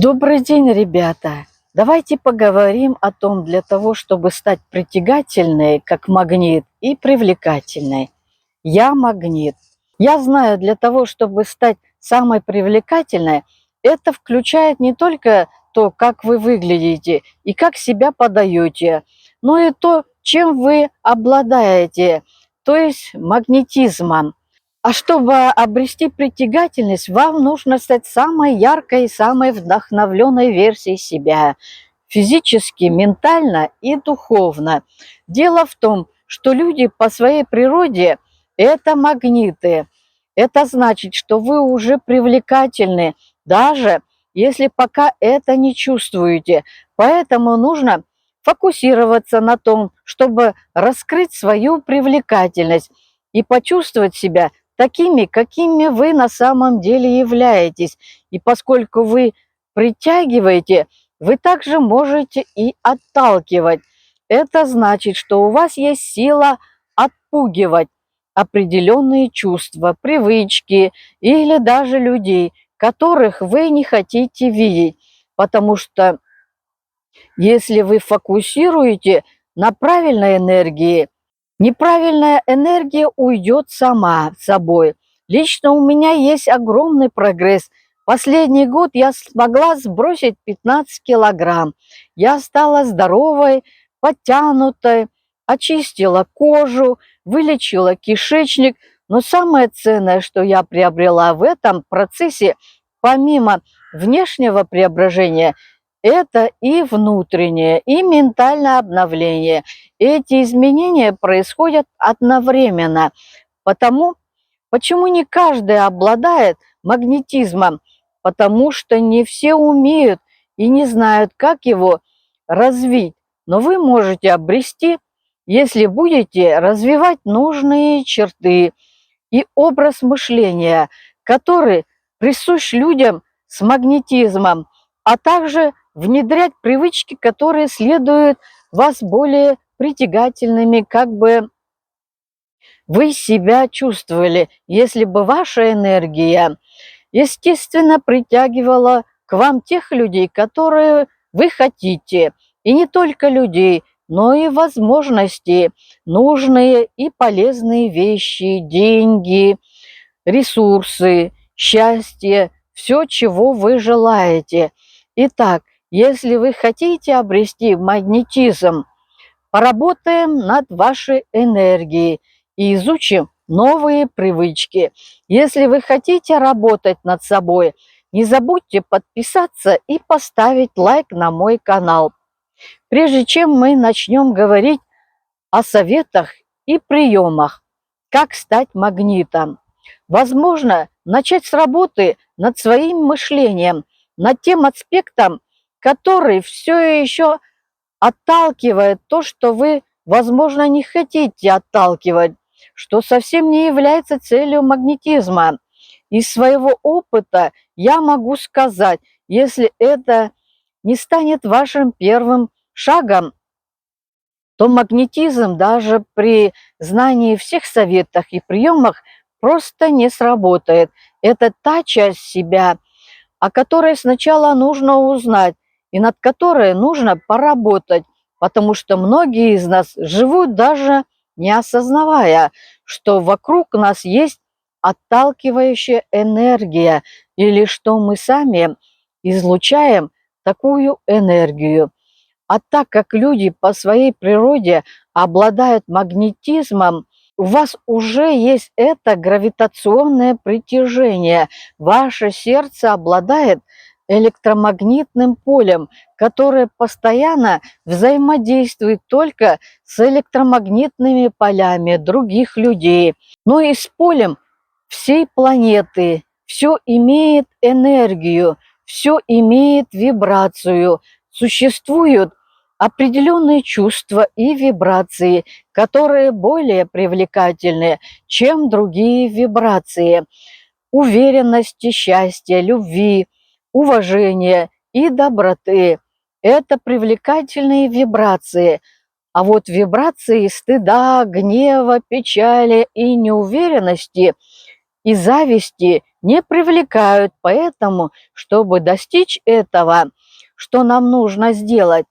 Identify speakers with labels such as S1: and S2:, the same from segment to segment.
S1: Добрый день, ребята! Давайте поговорим о том, для того, чтобы стать притягательной, как магнит, и привлекательной. Я магнит. Я знаю, для того, чтобы стать самой привлекательной, это включает не только то, как вы выглядите и как себя подаете, но и то, чем вы обладаете, то есть магнетизмом. А чтобы обрести притягательность, вам нужно стать самой яркой и самой вдохновленной версией себя. Физически, ментально и духовно. Дело в том, что люди по своей природе – это магниты. Это значит, что вы уже привлекательны, даже если пока это не чувствуете. Поэтому нужно фокусироваться на том, чтобы раскрыть свою привлекательность и почувствовать себя такими, какими вы на самом деле являетесь. И поскольку вы притягиваете, вы также можете и отталкивать. Это значит, что у вас есть сила отпугивать определенные чувства, привычки или даже людей, которых вы не хотите видеть. Потому что если вы фокусируете на правильной энергии, неправильная энергия уйдет сама собой. Лично у меня есть огромный прогресс. Последний год я смогла сбросить 15 килограмм. Я стала здоровой, подтянутой, очистила кожу, вылечила кишечник. Но самое ценное, что я приобрела в этом процессе, помимо внешнего преображения, это и внутреннее, и ментальное обновление. Эти изменения происходят одновременно. Почему не каждый обладает магнетизмом? Потому что не все умеют и не знают, как его развить. Но вы можете обрести, если будете развивать нужные черты и образ мышления, который присущ людям с магнетизмом, а также внедрять привычки, которые следуют вас более притягательными, как бы вы себя чувствовали, если бы ваша энергия, естественно, притягивала к вам тех людей, которые вы хотите, и не только людей, но и возможности, нужные и полезные вещи, деньги, ресурсы, счастье, все, чего вы желаете. Итак, если вы хотите обрести магнетизм, поработаем над вашей энергией и изучим новые привычки. Если вы хотите работать над собой, не забудьте подписаться и поставить лайк на мой канал. Прежде чем мы начнем говорить о советах и приемах, как стать магнитом, возможно, начать с работы над своим мышлением, над тем аспектом, который все еще отталкивает то, что вы, возможно, не хотите отталкивать, что совсем не является целью магнетизма. Из своего опыта я могу сказать, если это не станет вашим первым шагом, то магнетизм даже при знании всех советов и приемах просто не сработает. Это та часть себя, о которой сначала нужно узнать и над которой нужно поработать, потому что многие из нас живут даже не осознавая, что вокруг нас есть отталкивающая энергия или что мы сами излучаем такую энергию. А так как люди по своей природе обладают магнетизмом, у вас уже есть это гравитационное притяжение. Ваше сердце обладает электромагнитным полем, которое постоянно взаимодействует только с электромагнитными полями других людей. Но и с полем всей планеты. Все имеет энергию, все имеет вибрацию. Существуют определенные чувства и вибрации, которые более привлекательны, чем другие вибрации. Уверенности, счастья, любви, уважения и доброты. Это привлекательные вибрации. А вот вибрации стыда, гнева, печали и неуверенности и зависти не привлекают. Поэтому, чтобы достичь этого, что нам нужно сделать?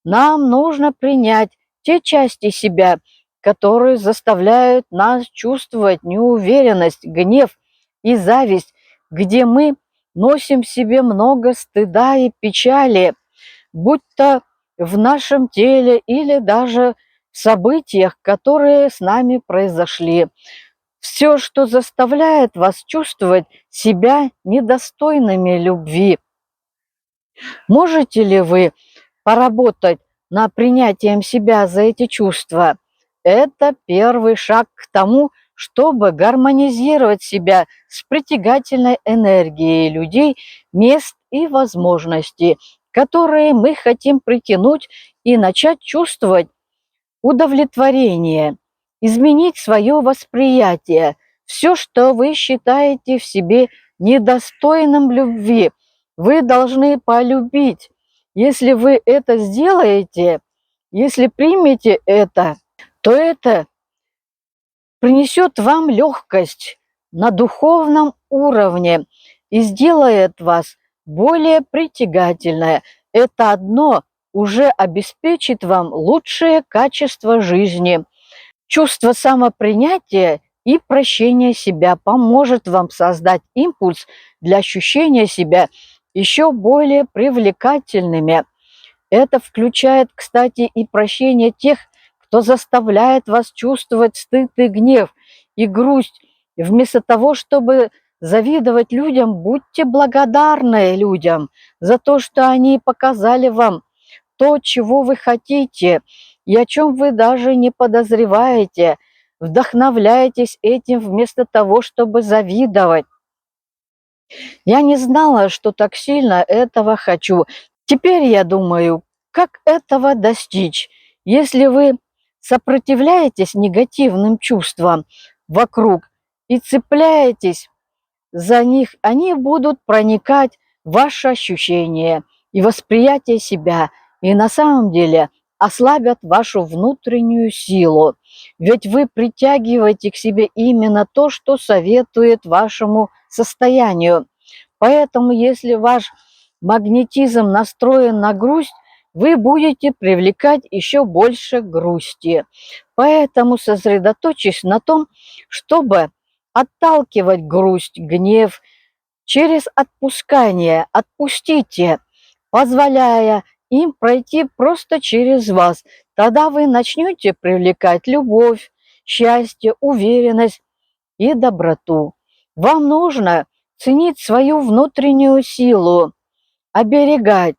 S1: Нам нужно принять те части себя, которые заставляют нас чувствовать неуверенность, гнев и зависть, где мы носим в себе много стыда и печали, будь то в нашем теле или даже в событиях, которые с нами произошли. Все, что заставляет вас чувствовать себя недостойными любви. Можете ли вы поработать над принятием себя за эти чувства? Это первый шаг к тому, чтобы гармонизировать себя с притягательной энергией людей, мест и возможностей, которые мы хотим притянуть и начать чувствовать удовлетворение, изменить свое восприятие. Все, что вы считаете в себе недостойным любви, вы должны полюбить. Если вы это сделаете, если примете это, то это принесет вам легкость на духовном уровне и сделает вас более притягательной. Это одно уже обеспечит вам лучшее качество жизни. Чувство самопринятия и прощения себя поможет вам создать импульс для ощущения себя еще более привлекательными. Это включает, кстати, и прощение тех, кто заставляет вас чувствовать стыд и гнев, и грусть. Вместо того, чтобы завидовать людям, будьте благодарны людям за то, что они показали вам то, чего вы хотите, и о чем вы даже не подозреваете. Вдохновляйтесь этим вместо того, чтобы завидовать. Я не знала, что так сильно этого хочу. Теперь я думаю, как этого достичь. Если вы сопротивляетесь негативным чувствам вокруг и цепляетесь за них, они будут проникать в ваши ощущения и восприятие себя, и на самом деле ослабят вашу внутреннюю силу. Ведь вы притягиваете к себе именно то, что советует вашему состоянию. Поэтому, если ваш магнетизм настроен на грусть, вы будете привлекать еще больше грусти. Поэтому сосредоточьтесь на том, чтобы отталкивать грусть, гнев через отпускание. Отпустите, позволяя им пройти просто через вас. Тогда вы начнете привлекать любовь, счастье, уверенность и доброту. Вам нужно ценить свою внутреннюю силу, оберегать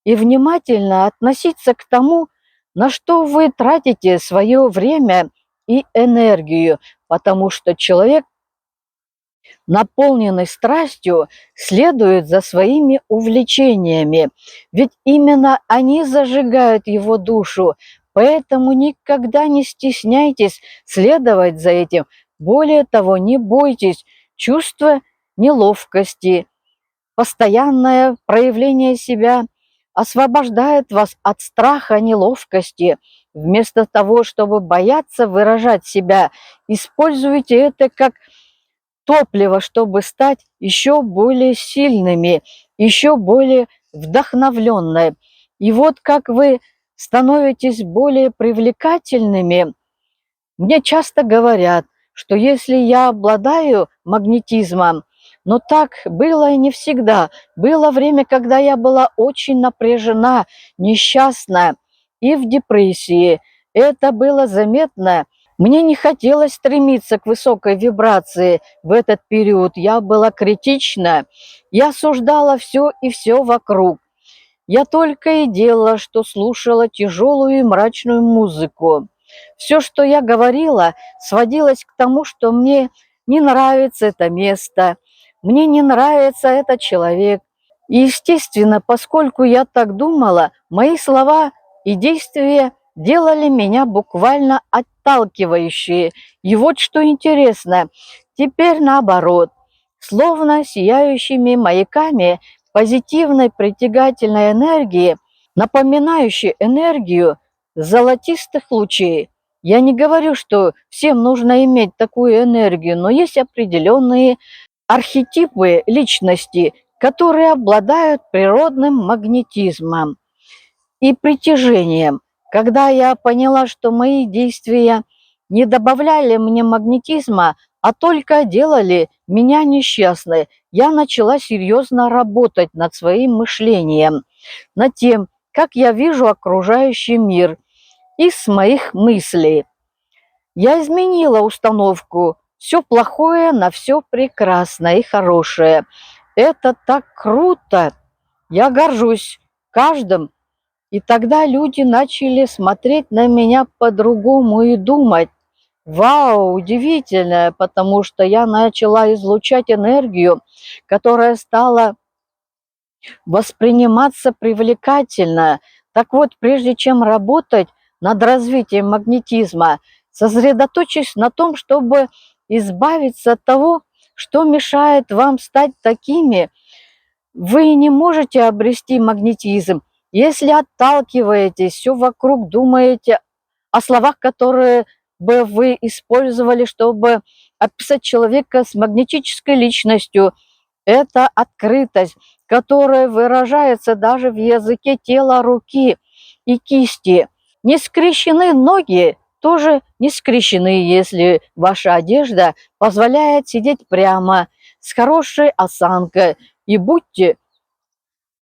S1: и внимательно относиться к тому, на что вы тратите свое время и энергию, потому что человек, наполненный страстью, следует за своими увлечениями, ведь именно они зажигают его душу, поэтому никогда не стесняйтесь следовать за этим. Более того, не бойтесь чувства неловкости. Постоянное проявление себя освобождает вас от страха, неловкости. Вместо того, чтобы бояться выражать себя, используйте это как топливо, чтобы стать еще более сильными, еще более вдохновленными. И вот как вы становитесь более привлекательными, мне часто говорят, что если я обладаю магнетизмом, но так было и не всегда. Было время, когда я была очень напряжена, несчастна и в депрессии. Это было заметно. Мне не хотелось стремиться к высокой вибрации в этот период. Я была критична. Я осуждала все и все вокруг. Я только и делала, что слушала тяжелую и мрачную музыку. Все, что я говорила, сводилось к тому, что мне не нравится это место, мне не нравится этот человек. И, естественно, поскольку я так думала, мои слова и действия делали меня буквально отталкивающие. И вот что интересно, теперь наоборот, словно сияющими маяками позитивной притягательной энергии, напоминающей энергию золотистых лучей, Я не говорю, что всем нужно иметь такую энергию, но есть определенные архетипы личности, которые обладают природным магнетизмом и притяжением. Когда я поняла, что мои действия не добавляли мне магнетизма, а только делали меня несчастной, я начала серьезно работать над своим мышлением, над тем, как я вижу окружающий мир из моих мыслей. Я изменила установку «все плохое на все прекрасное и хорошее». Это так круто! Я горжусь каждым. И тогда люди начали смотреть на меня по-другому и думать: «Вау, удивительно!», потому что я начала излучать энергию, которая стала восприниматься привлекательно. Так вот, прежде чем работать над развитием магнетизма, сосредоточьтесь на том, чтобы избавиться от того, что мешает вам стать такими. Вы не можете обрести магнетизм, если отталкиваетесь, все вокруг думаете о словах, которые бы вы использовали, чтобы описать человека с магнетической личностью. Это открытость, которая выражается даже в языке тела руки и кисти. Не скрещены ноги, тоже не скрещены, если ваша одежда позволяет сидеть прямо, с хорошей осанкой. И будьте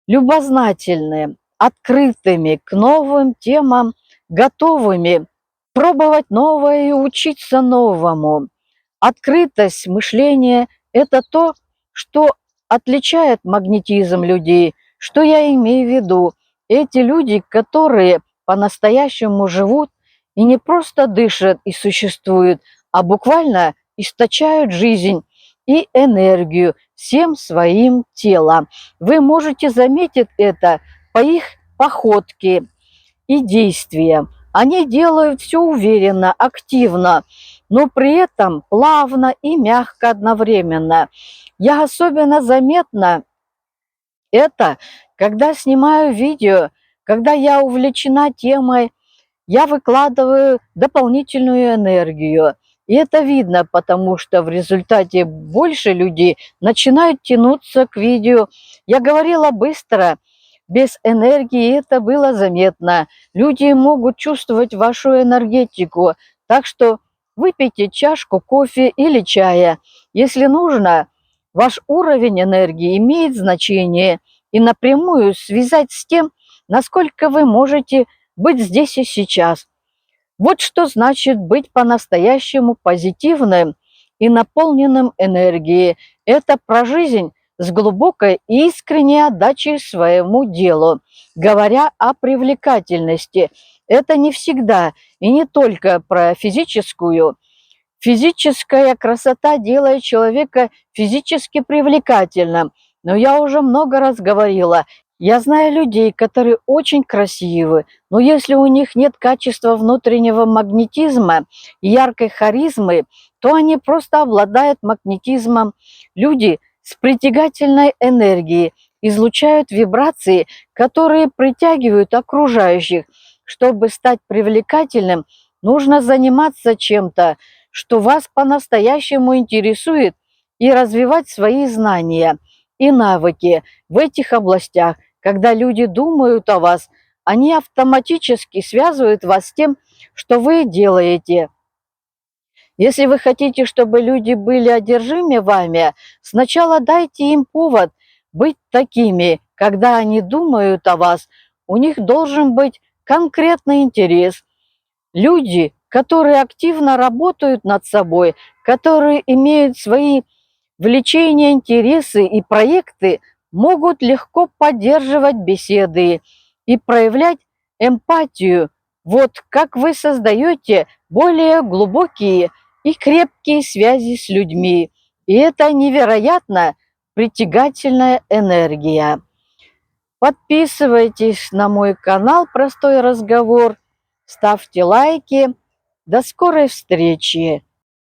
S1: любознательны, открытыми к новым темам, готовыми пробовать новое и учиться новому. Открытость мышления – это то, что отличает магнетизм людей. Что я имею в виду? Эти люди, которые по-настоящему живут и не просто дышат и существуют, а буквально источают жизнь и энергию всем своим телом. Вы можете заметить это по их походке и действиям. Они делают все уверенно, активно, но при этом плавно и мягко одновременно. Я особенно заметна это, когда снимаю видео, когда я увлечена темой, я выкладываю дополнительную энергию. И это видно, потому что в результате больше людей начинают тянуться к видео. Я говорила быстро, без энергии, и это было заметно. Люди могут чувствовать вашу энергетику, так что выпейте чашку кофе или чая. Если нужно, ваш уровень энергии имеет значение и напрямую связать с тем, насколько вы можете быть здесь и сейчас. Вот что значит быть по-настоящему позитивным и наполненным энергией. Это про жизнь с глубокой и искренней отдачей своему делу. Говоря о привлекательности, это не всегда и не только про физическую. Физическая красота делает человека физически привлекательным. Но я уже много раз говорила, я знаю людей, которые очень красивы, но если у них нет качества внутреннего магнетизма и яркой харизмы, то они просто обладают магнетизмом. Люди с притягательной энергией излучают вибрации, которые притягивают окружающих. Чтобы стать привлекательным, нужно заниматься чем-то, что вас по-настоящему интересует, и развивать свои знания и навыки в этих областях. Когда люди думают о вас, они автоматически связывают вас с тем, что вы делаете. Если вы хотите, чтобы люди были одержимы вами, сначала дайте им повод быть такими. Когда они думают о вас, у них должен быть конкретный интерес. Люди, которые активно работают над собой, которые имеют свои влечения, интересы и проекты, могут легко поддерживать беседы и проявлять эмпатию. Вот как вы создаете более глубокие и крепкие связи с людьми. И это невероятно притягательная энергия. Подписывайтесь на мой канал «Простой разговор», ставьте лайки. До скорой встречи!